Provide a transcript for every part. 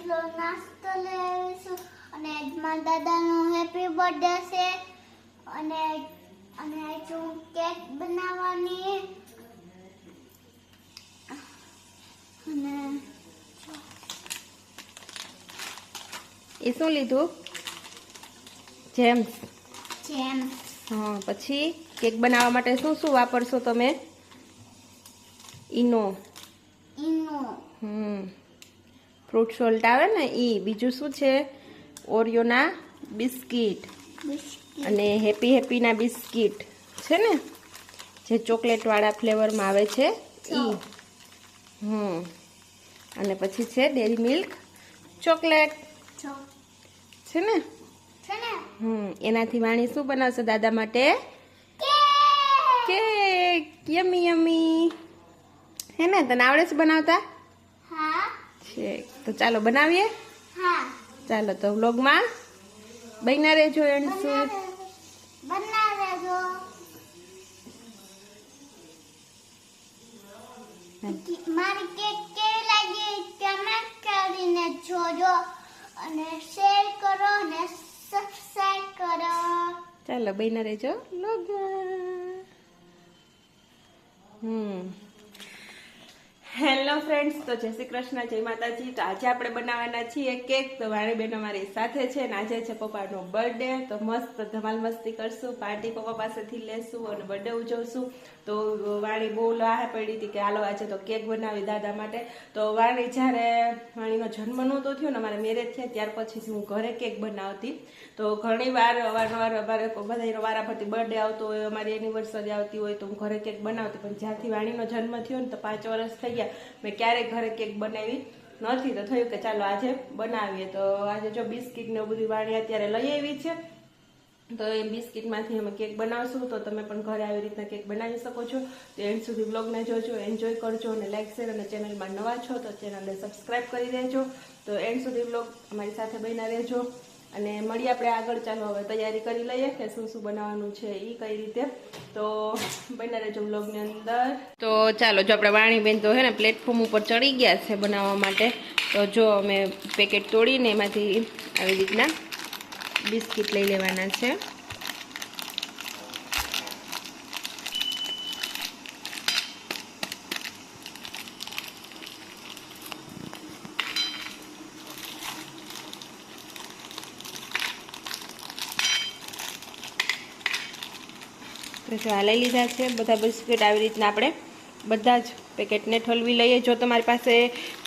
એટલો નાસ્તો લઈ આવીશું અને મારા દાદાનો હેપી બર્થડે છે અને અને હું કેક બનાવવાની અને એ શું લીધું? જેમ્સ. હા, પછી કેક બનાવવા માટે શું શું વાપરશો તમે? ઈનો. ફ્રૂટ સોલ્ટ આવે ને ઈ. બીજું શું છે? ઓરિયોના બિસ્કિટ અને હેપીના બિસ્કિટ છે ને, જે ચોકલેટવાળા ફ્લેવરમાં આવે છે ઈ. અને પછી છે ડેરી મિલ્ક ચોકલેટ છે ને. એનાથી વાણી શું બનાવશે દાદા માટે? કેક. યમી યમી. હે ને? તને આવડે છે બનાવતા? હા. તો ચાલો બનાવીએ. હા. ચાલો તો વ્લોગમાં બન્યા રહેજો. એન્ડ સુધી બનાવજો. મારી કેક કેવી લાગી કમેન્ટ કરીને જોજો અને શેર કરો અને સબસ્ક્રાઇબ કરો. ચાલો બન્યા રહેજો વ્લોગમાં. હેલો ફ્રેન્ડ્સ, તો જય શ્રી કૃષ્ણ, જય માતાજી. તો આજે આપણે બનાવવાના છીએ કેક. તો વાણી બહેનો મારી સાથે છે ને આજે છે પપ્પાનો બર્થડે. તો મસ્ત ધમાલ મસ્તી કરશું, પાર્ટી પપ્પા પાસેથી લેશું અને બર્થડે ઉજવશું. તો વાણી બહુ લાહે પડી હતી કે હાલો આજે તો કેક બનાવી દાદા માટે. તો વાણી જ્યારે વાણીનો જન્મ નહોતો થયો ને, અમારે મેરેજ થયા ત્યાર પછી હું ઘરે કેક બનાવતી. તો ઘણી વાર અવારનવાર અમારે બધાનો વારાફરતી બર્થડે આવતો હોય, અમારી એનિવર્સરી આવતી હોય તો હું ઘરે કેક બનાવતી. પણ જ્યારથી વાણીનો જન્મ થયો ને તો 5 વર્ષ થઈ ગયા, મેં ક્યારેય ઘરે કેક બનાવી નથી. તો થયું કે ચાલો આજે બનાવીએ. તો આજે જો બિસ્કિટ ને બધી વાણી અત્યારે લઈ આવી છે. તો એ બિસ્કિટમાંથી અમે કેક બનાવશું. તો તમે પણ ઘરે આવી રીતના કેક બનાવી શકો છો. તો એન્ડ સુધી બ્લોગને જોજો, એન્જોય કરજો અને લાઈક શેર અને ચેનલમાં નવા છો તો ચેનલને સબસ્ક્રાઈબ કરી દેજો. તો એન્ડ સુધી બ્લોગ અમારી સાથે બન્યા રહેજો અને મળીએ આપણે આગળ. ચાલો હવે તૈયારી કરી લઈએ કે શું શું બનાવવાનું છે એ કઈ રીતે. તો બન્યા રહેજો બ્લોગની અંદર. તો ચાલો જો આપણે વાણીબેન તો હે ને પ્લેટફોર્મ ઉપર ચડી ગયા છે બનાવવા માટે. તો જો અમે પેકેટ તોડીને એમાંથી આવી રીતના બિસ્કિટ લઈ લેવાના છે. તો જો આ લઈ લીધા છે બધા બિસ્કિટ. આવી રીતના આપણે બધા જ પેકેટને ઠલવી લઈએ. જો તમારી પાસે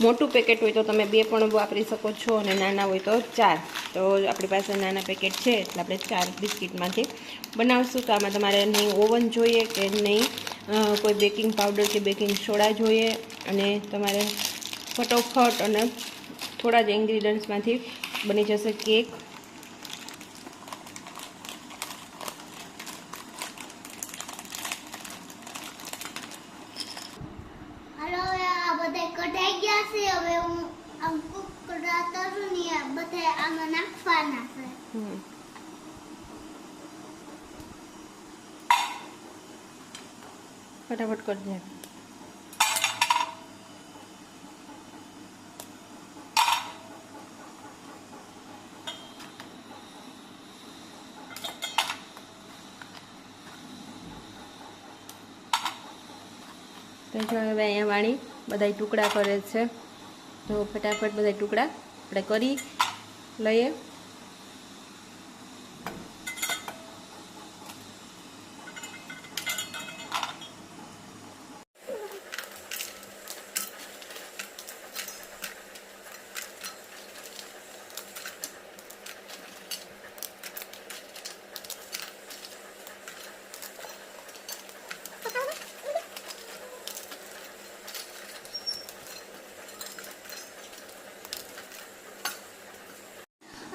મોટું પેકેટ હોય તો તમે 2 પણ વાપરી શકો છો અને નાના હોય તો 4. તો આપણી પાસે નાના પેકેટ છે એટલે આપણે 4 બિસ્કિટમાંથી બનાવશું. તો આમાં તમારે નહીં ઓવન જોઈએ કે નહીં કોઈ બેકિંગ પાવડર કે બેકિંગ સોડા જોઈએ, અને તમારે ફટોફટ અને થોડા જ ઇન્ગ્રીડિયન્ટ્સમાંથી બની જશે કેક. કઢાઈ ગયા છે. હવે હું આમ કુકડા તરું ને બધા આમાં નાખવાના છે. ફટાફટ કરજે. તો જો હવે અહીંયા વાણી બધા ટુકડા કરે છે. તો ફટાફટ બધા ટુકડા આપણે કરી લઈએ.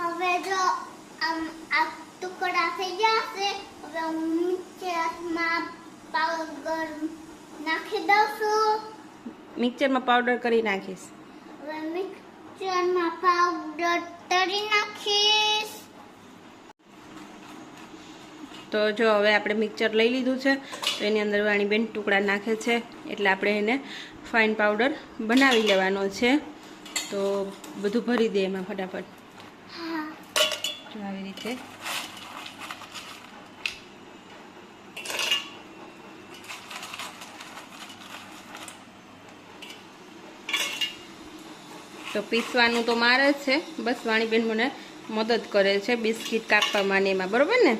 હવે જો આ ટુકડા થઈ ગયા છે. હવે હું મિક્સરમાં પાવડર નાખી દઉં છું. મિક્સરમાં પાવડર કરી નાખીશ. હવે મિક્સરમાં પાવડર તળી નાખીશ. તો જો હવે આપણે મિક્સર લઈ લીધું છે. તો એની અંદર વાણીબેન ટુકડા નાખે છે એટલે આપણે એને ફાઇન પાવડર બનાવી લેવાનો છે. તો બધું ભરી દે એમાં ફટાફટ. હા. જો આવી રીતે તો પીસવાનું તો મારે જ છે, બસ વાણીબેન મને મદદ કરે છે બિસ્કિટ કાપવામાં ને એમાં, બરોબર ને?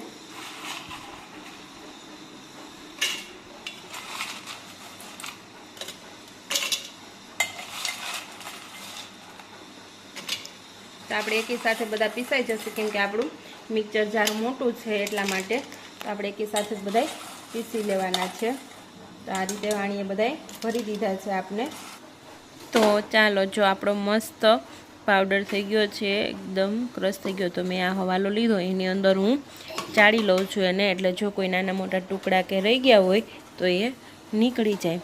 તો આપણે એકી સાથે બધા પીસાઈ જશે, કેમ કે આપણું મિક્સર જાર મોટું છે એટલા માટે. તો આપણે એકી સાથે જ બધા પીસી લેવાના છે. તો આ રીતે વાણીએ બધા ભરી દીધા છે આપણે. તો ચાલો, જો આપણો મસ્ત પાવડર થઈ ગયો છે, એકદમ ક્રશ થઈ ગયો. તો મેં આ હવાલો લીધો, એની અંદર હું ચાળી લઉં છું એને, એટલે જો કોઈ નાના મોટા ટુકડા કે રહી ગયા હોય તો એ નીકળી જાય.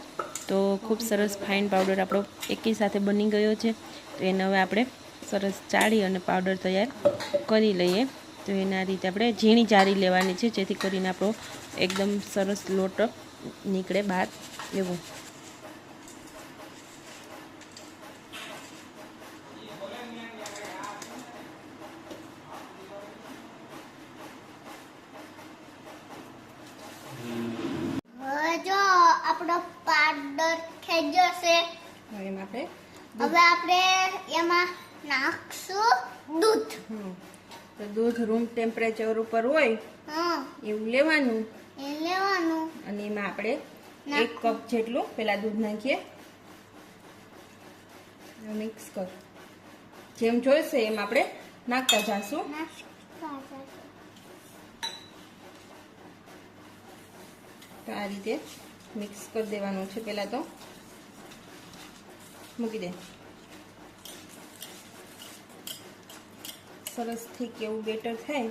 તો ખૂબ સરસ ફાઇન પાવડર આપણો એકી સાથે બની ગયો છે. તો એને હવે આપણે સરસ ચાળી અને પાવડર તૈયાર કરી લઈએ. તો એના રીતે આપણે ઝીણી ચાળી લેવાની છે, જેથી કરીને આપણો એકદમ સરસ લોટ નીકળે બહાર એવું. જો આપણો પાવડર થઈ જશે. હવે આપણે એમાં નાખશું દૂધ. તો દૂધ રૂમ ટેમ્પરેચર ઉપર હોય એવું લેવાનું. અને એમાં આપણે 1 કપ જેટલું પેલા દૂધ નાખીએ. મિક્સ કર, જેમ જોઈશે એમ આપણે નાખતા જાશું. તો આ રીતે મિક્સ કરી દેવાનું છે. પહેલા તો મૂકી દે. સરસ ઠીક એવું બેટર થાય.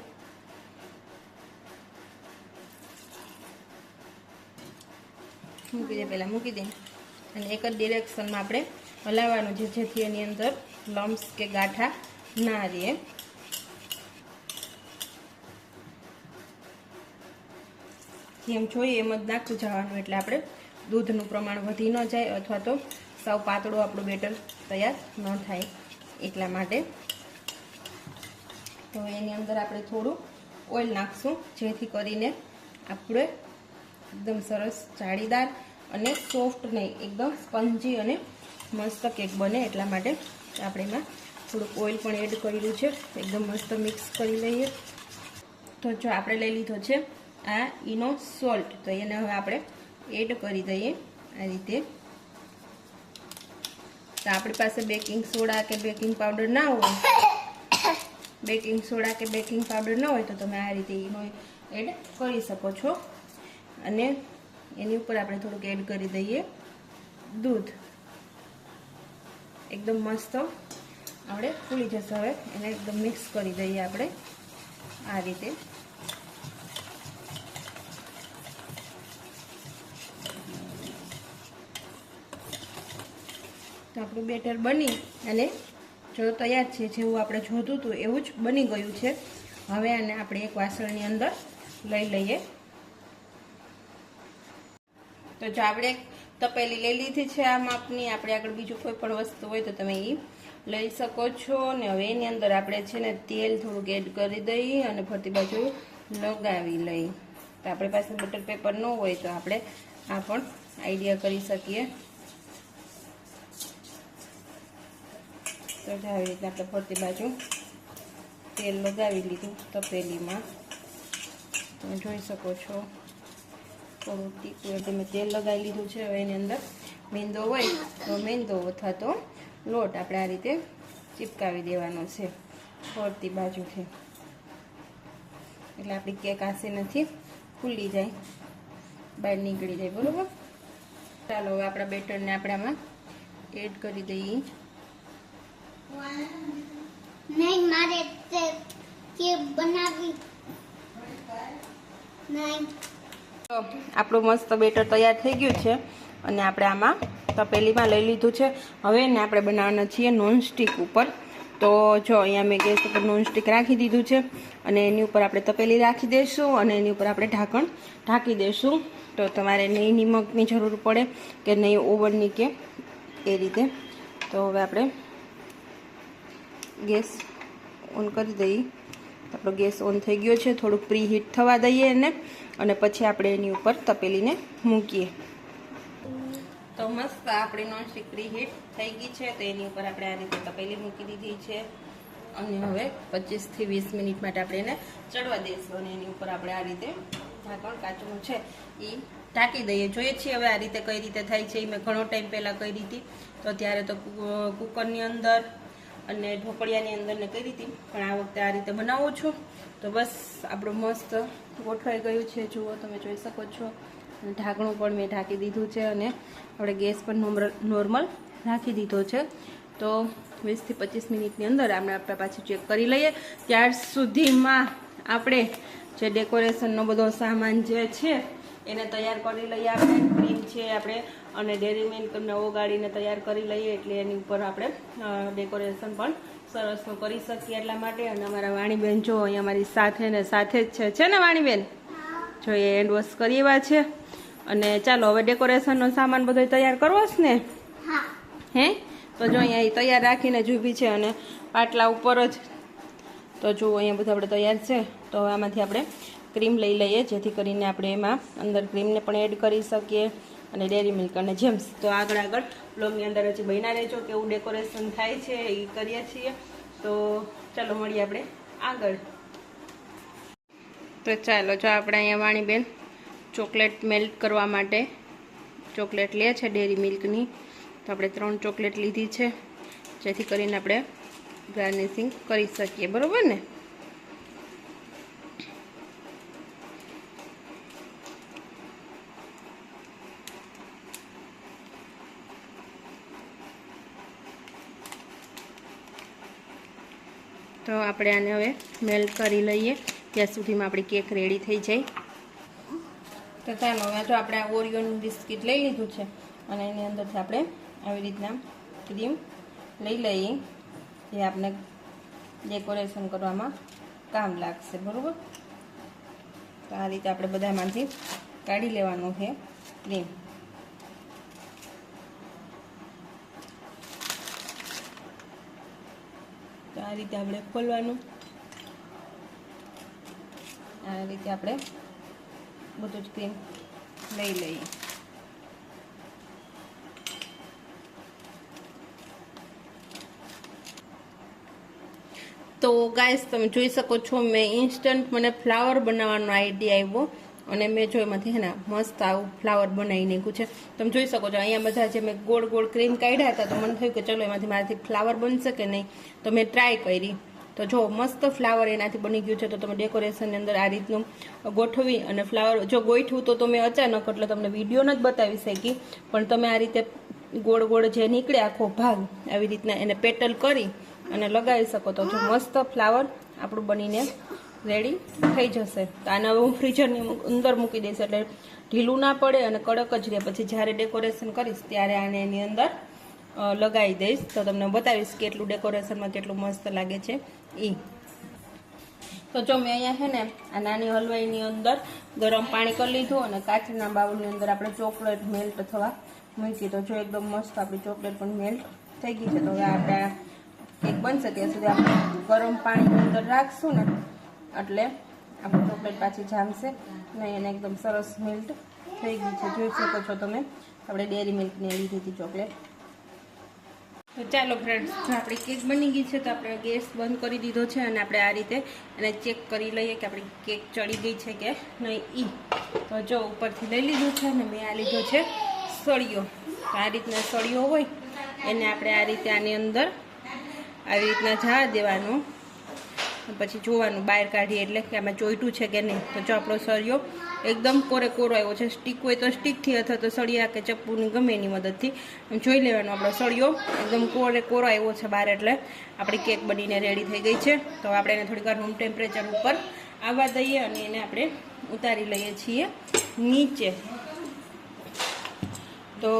મૂકી દે, પહેલાં મૂકી દે. અને એક જ ડિરેક્શનમાં આપણે હલાવવાનું છે, જેથી એની અંદર લમ્સ કે ગાંઠા ના રહે. જેમ જોઈએ એમ જ નાખતું જવાનું, એટલે આપણે દૂધનું પ્રમાણ વધી ન જાય અથવા તો સાવ પાતળું આપણું બેટર તૈયાર ન થાય એટલા માટે. તો એની અંદર આપણે થોડું ઓઇલ નાખશું, જેથી કરીને આપણે એકદમ સરસ જાળીદાર અને સોફ્ટ નહીં, એકદમ સ્પંજી અને મસ્ત કેક બને. એટલા માટે આપણે એમાં થોડુંક ઓઇલ પણ એડ કરેલું છે. એકદમ મસ્ત મિક્સ કરી લઈએ. તો જો આપણે લઈ લીધો છે આ ઈનો સોલ્ટ, તો એને હવે આપણે એડ કરી દઈએ આ રીતે. તો આપણી પાસે બેકિંગ સોડા કે બેકિંગ પાવડર ના હોય, તો તમે આ રીતે ઈનો એડ કરી શકો છો. અને એની ઉપર આપણે થોડુંક એડ કરી દઈએ દૂધ. એકદમ મસ્ત આપણે ફૂલી જશે. હવે એને એકદમ મિક્સ કરી દઈએ આપણે આ રીતે. તો આપણું બેટર બની અને જો તૈયાર છે, જેવું આપણે જોતું હતું એવું જ બની ગયું છે. હવે આને આપણે એક વાસણની અંદર લઈ લઈએ. તો જો આપણે તપેલી લઈ લીધી છે આ માપની. આપણે આગળ બીજું કોઈ પણ વસ્તુ હોય તો તમે એ લઈ શકો છો. ને હવે એની અંદર આપણે છે ને તેલ થોડુંક એડ કરી દઈએ અને ફરતી બાજુ લગાવી લઈ. તો આપણી પાસે બટર પેપર ન હોય તો આપણે આ પણ આઈડિયા કરી શકીએ. તો આવી રીતે આપણે ફરતી બાજુ તેલ લગાવી લીધું તપેલીમાં. તમે જોઈ શકો છો થોડું તીખું એટલે મેં તેલ લગાવી લીધું છે. હવે એની અંદર મેંદો હોય તો મેંદો અથવા તો લોટ આપણે આ રીતે ચીપકાવી દેવાનો છે ફરતી બાજુથી, એટલે આપણી કેક આસી નથી ફૂલી જાય, બહાર નીકળી જાય. બરોબર. ચાલો હવે આપણા બેટરને આપણે આમાં એડ કરી દઈએ. નહીં, મારે કેક બનાવી નહીં. તો આપણું મસ્ત બેટર તૈયાર થઈ ગયું છે અને આપણે આમાં તપેલીમાં લઈ લીધું છે. હવે એને આપણે બનાવવાના છીએ નોનસ્ટિક ઉપર. તો જો અહીંયા મેં ગેસ ઉપર નોનસ્ટિક રાખી દીધું છે અને એની ઉપર આપણે તપેલી રાખી દઈશું અને એની ઉપર આપણે ઢાંકણ ઢાંકી દઈશું. તો તમારે નહીં નિમકની જરૂર પડે કે નહીં ઓવનની કે એ રીતે. તો હવે આપણે ગેસ ઓન કરી દઈએ. આપણો ગેસ ઓન થઈ ગયો છે. થોડુંક પ્રી હીટ થવા દઈએ એને અને પછી આપણે એની ઉપર તપેલીને મૂકીએ. તો મસ્ત આપણી નોનસ્ટિક પ્રી હીટ થઈ ગઈ છે. તો એની ઉપર આપણે આ રીતે તપેલી મૂકી દીધી છે અને હવે 25 થી 20 મિનિટ માટે આપણે એને ચડવા દઈશું. અને એની ઉપર આપણે આ રીતે ઢાંકણ કાચનું છે એ ઢાંકી દઈએ. જોઈએ છીએ હવે આ રીતે કઈ રીતે થાય છે. મેં ઘણો ટાઈમ પહેલાં કરી હતી, તો ત્યારે તો કુકરની અંદર અને ઢોકળિયાની અંદર ને કરી હતી, પણ આ વખતે આ રીતે બનાવું છું. તો બસ આપણું મસ્ત ગોઠવાઈ ગયું છે. જુઓ, તમે જોઈ શકો છો. અને ઢાંકણું પણ મેં ઢાંકી દીધું છે અને આપણે ગેસ પણ નોર્મલ રાખી દીધો છે. તો 20 થી 25 મિનિટની અંદર આપણે પાછી ચેક કરી લઈએ. ત્યાર સુધીમાં આપણે જે ડેકોરેશનનો બધો સામાન જે છે એને તૈયાર કરી લઈએ. આપણે ક્રીમ છે આપણે અને ડેરી મિલ્કને ઓગાળીને તૈયાર કરી લઈએ, એટલે એની ઉપર આપણે ડેકોરેશન પણ સરસનું કરી શકીએ એટલા માટે. અને અમારા વાણીબેન જો અહીંયા અમારી સાથે ને સાથે જ છે ને વાણીબેન? જો એ હેન્ડ વોશ કરી એવા છે. અને ચાલો હવે ડેકોરેશનનો સામાન બધો તૈયાર કરવો છે ને? હે? તો જો અહીંયા એ તૈયાર રાખીને જ ઊભી છે અને પાટલા ઉપર જ. તો જુઓ અહીંયા બધું આપણે તૈયાર છે. તો હવે આમાંથી આપણે ક્રીમ લઈ લઈએ, જેથી કરીને આપણે એમાં અંદર ક્રીમને પણ એડ કરી શકીએ અને ડેરી મિલ્ક અને જેમ્સ. તો આગળ બ્લોગની અંદર હજી બન્યા રહેજો, કેવું ડેકોરેશન થાય છે એ કરીએ છીએ. તો ચાલો મળીએ આપણે આગળ. તો ચાલો, જો આપણે અહીંયા વાણીબેન ચોકલેટ મેલ્ટ કરવા માટે ચોકલેટ લે છે ડેરી મિલ્કની. તો આપણે 3 ચોકલેટ લીધી છે, જેથી કરીને આપણે ગાર્નિશિંગ કરી શકીએ. બરોબર ને? તો આપણે આને હવે મેલ્ટ કરી લઈએ, ત્યાં સુધીમાં આપણી કેક રેડી થઈ જાય. તો ચાલો, હવે જો આપણે આ ઓરિયોનું બિસ્કિટ લઈ લીધું છે અને એની અંદરથી આપણે આવી રીતના ક્રીમ લઈ લઈએ, જે આપણે ડેકોરેશન કરવામાં કામ લાગશે. બરાબર? તો આ રીતે આપણે બધામાંથી કાઢી લેવાનું છે ક્રીમ. તો આ રીતે આપણે ખોલવાનું, આ રીતે આપણે બધું જ ક્રીમ લઈ લઈએ. તો ગાઈસ, તમે જોઈ શકો છો, મેં ઇન્સ્ટન્ટ મને ફ્લાવર બનાવવાનો આઈડિયા આવ્યો અને મેં જો એમાંથી હે ને મસ્ત આવું ફ્લાવર બનાવી નાખ્યું છે. તમે જોઈ શકો છો અહીંયા બધા જે મેં ગોળ ગોળ ક્રીમ કાઢ્યા હતા, તો મને થયું કે ચલો એમાંથી મારાથી ફ્લાવર બનશે કે નહીં. તો મેં ટ્રાય કરી. તો જો મસ્ત ફ્લાવર એનાથી બની ગયું છે. તો તમે ડેકોરેશનની અંદર આ રીતનું ગોઠવી અને ફ્લાવર જો ગોઠવું તો મેં અચાનક એટલે તમને વિડીયો નથી બતાવી શકી, પણ તમે આ રીતે ગોળ ગોળ જે નીકળે આખો ભાગ આવી રીતના એને પેટલ કરી અને લગાવી શકો. તો જો મસ્ત ફ્લાવર આપણું બનીને રેડી થઈ જશે. તો આને હવે હું ફ્રીઝરની અંદર મૂકી દઈશ, એટલે ઢીલું ના પડે અને કડક જ રહે. પછી જ્યારે ડેકોરેશન કરીશ ત્યારે આને એની અંદર લગાવી દઈશ, તો તમને બતાવીશ કે એટલું ડેકોરેશનમાં કેટલું મસ્ત લાગે છે એ. તો જો મેં અહીંયા છે ને આ નાની હલવાઈની અંદર ગરમ પાણી કરી લીધું અને કાચના બાઉલની અંદર આપણે ચોકલેટ મેલ્ટ થવા મૂકી. તો જો એકદમ મસ્ત આપણી ચોકલેટ પણ મેલ્ટ થઈ ગઈ છે. તો હવે આપણે કેક બનશે ત્યાં સુધી આપણે ગરમ પાણીની અંદર રાખશું ને, એટલે આપણી ચોકલેટ પાછી જામશે નહીં અને એકદમ સરસ મેલ્ટ થઈ ગઈ છે. જોઈ શકો છો તમે, આપણે ડેરી મિલ્કની લીધી હતી ચોકલેટ. તો ચાલો ફ્રેન્ડ્સ, આપણી કેક બની ગઈ છે. તો આપણે ગેસ બંધ કરી દીધો છે અને આપણે આ રીતે એને ચેક કરી લઈએ કે આપણી કેક ચડી ગઈ છે કે નહીં. તો જો ઉપરથી લઈ લીધું છે અને મેં આ લીધો છે સળિયો. તો આ રીતના સળિયો હોય એને આપણે આ રીતે આની અંદર આવી રીતના ઝાડ દેવાનું, પછી જોવાનું બહાર કાઢીએ એટલે કે આમાં ચોઈટું છે કે નહીં. તો જો આપણો સળિયો એકદમ કોરો આવ્યો છે. સ્ટીક હોય તો સ્ટીકથી અથવા તો સળિયા કે ચપ્પુની ગમે એની મદદથી જોઈ લેવાનું. આપણો સળિયો એકદમ કોરો આવ્યો છે બહાર, એટલે આપણી કેક બનીને રેડી થઈ ગઈ છે. તો આપણે એને થોડીક વાર રૂમ ટેમ્પરેચર ઉપર આવવા દઈએ અને એને આપણે ઉતારી લઈએ છીએ નીચે. તો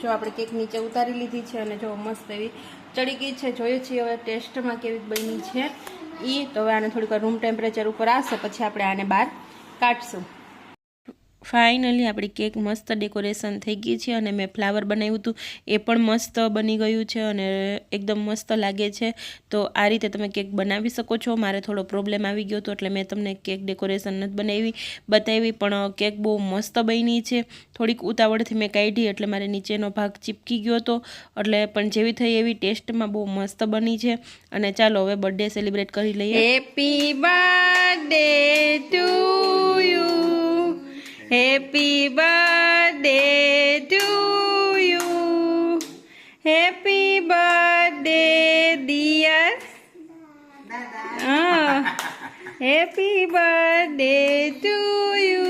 જો આપણે કેક નીચે ઉતારી લીધી છે અને જો મસ્ત એવી ચડી ગઈ છે. જોઈએ છીએ હવે ટેસ્ટમાં કેવી બની છે એ. તો હવે આને થોડીક વાર રૂમ ટેમ્પરેચર ઉપર આવશે પછી આપણે આને બહાર કાઢશું. ફાઇનલી આપણી કેક મસ્ત ડેકોરેશન થઈ ગઈ છે અને મેં ફ્લાવર બનાવ્યું હતું એ પણ મસ્ત બની ગયું છે અને એકદમ મસ્ત લાગે છે. તો આ રીતે તમે કેક બનાવી શકો છો. મારે થોડો પ્રોબ્લેમ આવી ગયો હતો એટલે મેં તમને કેક ડેકોરેશન નથી બતાવી પણ કેક બહુ મસ્ત બની છે. થોડીક ઉતાવળથી મેં કાઢી એટલે મારે નીચેનો ભાગ ચીપકી ગયો હતો એટલે પણ જેવી થઈ એવી ટેસ્ટમાં બહુ મસ્ત બની છે. અને ચાલો હવે બર્થડે સેલિબ્રેટ કરી લઈએ. Happy birthday to you, happy birthday to you, happy birthday dear, happy birthday to you.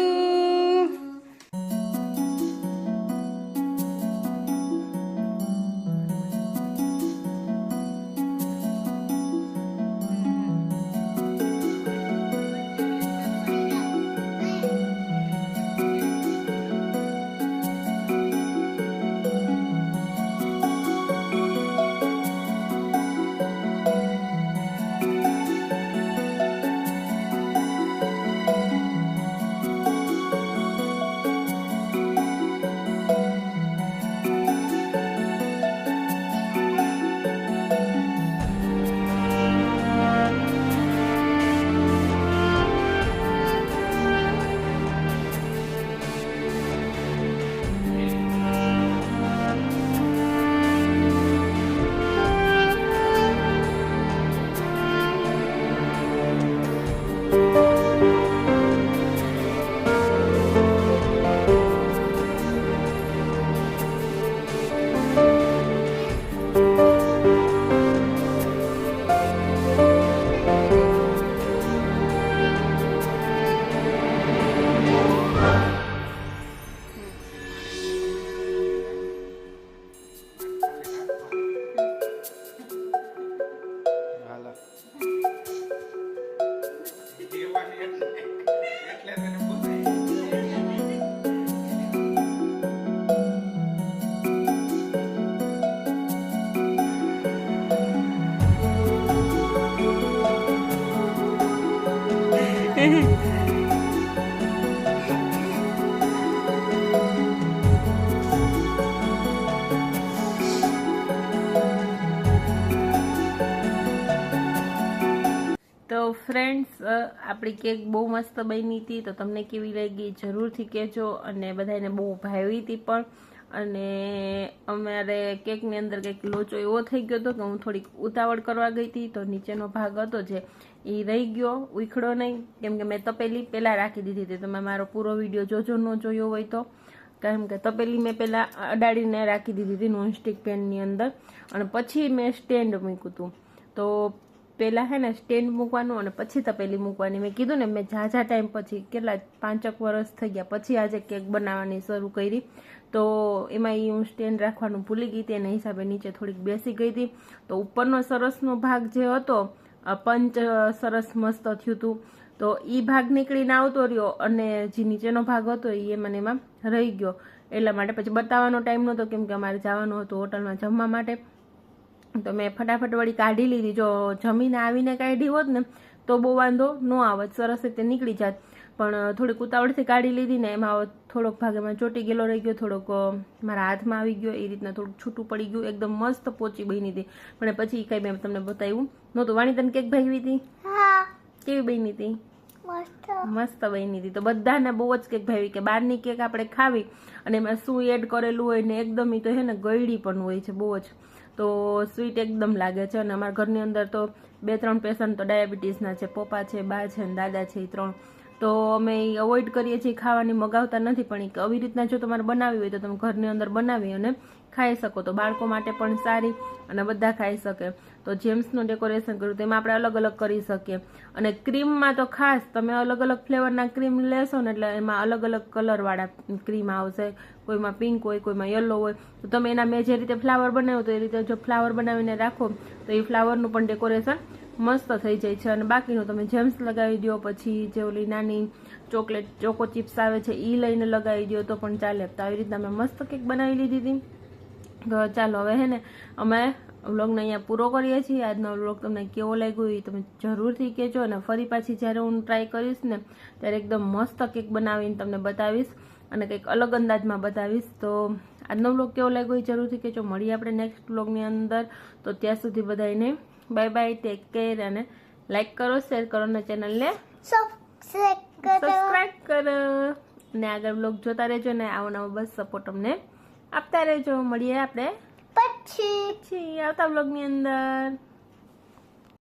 તો ફ્રેન્ડ્સ આપણી કેક બહુ મસ્ત બની હતી. તો તમને કેવી લાગી જરૂરથી કહેજો અને બધાને બહુ ભાવી હતી પણ. અને અમારે કેકની અંદર કંઈક લોચો એવો થઈ ગયો હતો કે હું થોડીક ઉતાવળ કરવા ગઈ હતી તો નીચેનો ભાગ હતો જે એ રહી ગયો, ઉખડો નહીં, કેમ કે મેં તપેલી પહેલાં રાખી દીધી હતી. તમે મારો પૂરો વિડીયો જોજો ન જોયો હોય તો, કેમ કે તપેલી મેં પહેલાં અડાડીને રાખી દીધી હતી નોનસ્ટિક પેનની અંદર અને પછી મેં સ્ટેન્ડ મૂક્યું હતું. તો પહેલાં હે ને સ્ટેન્ડ મૂકવાનું અને પછી તપેલી મૂકવાની. મેં કીધું ને મેં ઝાઝા ટાઈમ પછી કેટલા 5 વર્ષ થઈ ગયા પછી આજે કેક બનાવવાની શરૂ કરી. તો એમાં હું સ્ટેન્ડ રાખવાનું ભૂલી ગઈ હતી, એના હિસાબે નીચે થોડીક બેસી ગઈ હતી. તો ઉપરનો સરસનો ભાગ જે હતો પંચ સરસ મસ્ત થયું હતું તો એ ભાગ નીકળીને આવતો રહ્યો અને જે નીચેનો ભાગ હતો એ મને એમાં રહી ગયો. એટલા માટે પછી બતાવવાનો ટાઈમ નહોતો કેમ કે અમારે જવાનું હતું હોટલમાં જમવા માટે. તો મેં ફટાફટ વળી કાઢી લીધી. જો જમીને આવીને કાઢી હોત ને તો બહુ વાંધો ન આવત, સરસ રીતે નીકળી જાત. પણ થોડીક ઉતાવળથી કાઢી લીધી ને એમાં થોડોક ભાગ એમાં ચોટી ગયેલો રહી ગયો, થોડોક મારા હાથમાં આવી ગયો, એ રીતના થોડુંક છૂટું પડી ગયું. એકદમ મસ્ત પોચી બની હતી પણ પછી કંઈ મેં તમને બતાવ્યું નહોતું. વાણી તને કેક ભાવી હતી? કેવી બની હતી? મસ્ત બની હતી. તો બધાને બહુ જ કેક ભાવી કે બહારની કેક આપણે ખાવી અને એમાં શું એડ કરેલું હોય ને એકદમ એ તો હે ને ગળી પણ હોય છે બહુ જ. તો સ્વીટ એકદમ લાગે છે. અને અમારા ઘરની અંદર તો 2-3 પેશન્ટ તો ડાયાબિટીસના છે, પપ્પા છે, બા છે અને દાદા છે, એ 3. તો અમે એ અવોઇડ કરીએ છીએ ખાવાની, મગાવતા નથી. પણ આવી રીતના જો તમારે બનાવી હોય તો તમે ઘરની અંદર બનાવી અને ખાઈ શકો. તો બાળકો માટે પણ સારી અને બધા ખાઈ શકે. તો જેમ્સનું ડેકોરેશન કર્યું તો એમાં આપણે અલગ અલગ કરી શકીએ. અને ક્રીમમાં તો ખાસ તમે અલગ અલગ ફ્લેવરના ક્રીમ લેશો ને એટલે એમાં અલગ અલગ કલરવાળા ક્રીમ આવશે. કોઈમાં પિંક હોય, કોઈમાં યલો હોય. તો તમે એના મેં જે રીતે ફ્લાવર બનાવ્યું તો એ રીતે જો ફ્લાવર બનાવીને રાખો તો એ ફ્લાવરનું પણ ડેકોરેશન મસ્ત થઈ જાય છે. અને બાકીનું તમે જેમ્સ લગાવી દો, પછી જે ઓલી નાની ચોકલેટ ચોકો ચિપ્સ આવે છે એ લઈને લગાવી દો તો પણ ચાલે. તો આવી રીતના મેં મસ્ત કેક બનાવી લીધી હતી. તો ચાલો હવે હે ને અમે વ્લોગને અહીંયા પૂરો કરીએ છીએ. આજનો વ્લોગ તમને કેવો લાગ્યો એ તમે જરૂરથી કહેજો. અને ફરી પાછી જ્યારે હું ટ્રાય કરીશ ને ત્યારે એકદમ મસ્ત કેક બનાવીને તમને બતાવીશ. અને કંઈક અલગ અંદાજમાં બતાવીશ. તો આજનો વ્લોગ કેવો લાગ્યો એ જરૂરથી કહેજો. મળીએ આપણે નેક્સ્ટ વ્લોગની અંદર. તો ત્યાં સુધી બધાને બાય બાય, ટેક કેર, અને લાઈક કરો, શેર કરો અને ચેનલને સબસ્ક્રાઇબ કરો અને આગળ વ્લોગ જોતા રહેજો ને આવો નવો બસ સપોર્ટ અમને આપતા રહેજો. મળીએ આપણે પછી આવતા વ્લોગની અંદર.